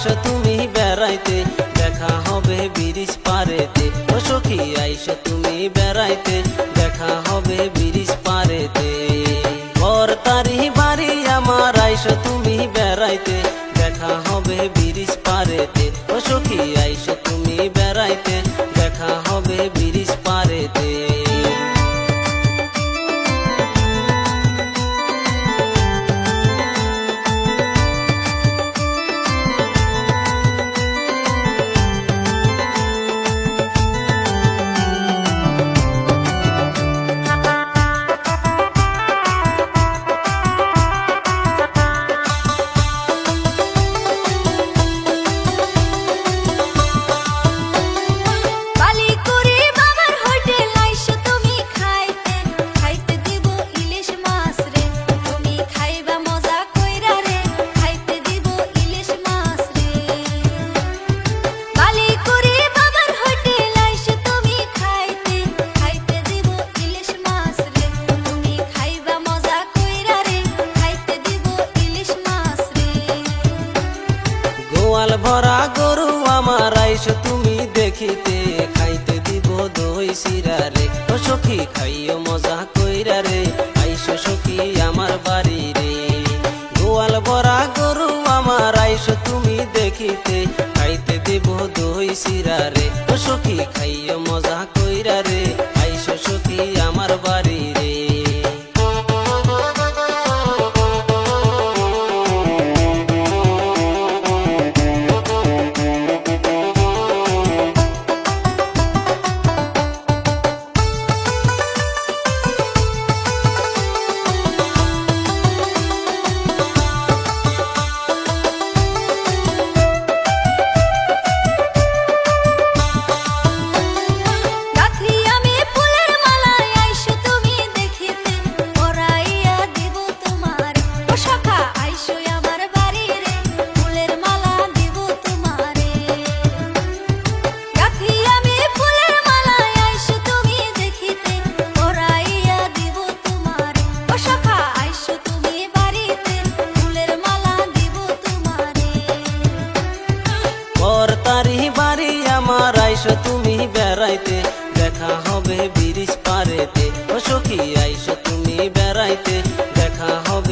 আইসো তুমি বেড়াইতে, দেখা হবে ব্রিজ পারেতে। ও সখী আইসো তুমি বেড়াইতে, দেখা হবে ব্রিজ পারেতে। বরতারি বাড়ি আমার আইসো তুমি বেড়াইতে, দেখা হবে ব্রিজ পারেতে। ও সখী আইসো তুমি বেড়াইতে, দেখা হবে ব্রিজ পারেতে। গোয়াল ভরা গরু আমার আইসো তুমি দেখিতে, খাইতে দিব দই চিরা রে। ও সখী খাইও মজা কইরা রে, আইসো সখী আমার বাড়ি রে। গোয়াল ভরা গরু আমার আইসো তুমি দেখিতে, খাইতে দিব দই চিরা রে। ও সখী খাইও মজা কইরা রে, আইসো সখী আমার বাড়ি রে। বরতারি বাড়ি আমার আইসো তুমি বেড়াইতে, দেখা হবে ব্রিজ পারেতে। ও সখী আইসো তুমি বেড়াইতে, দেখা হবে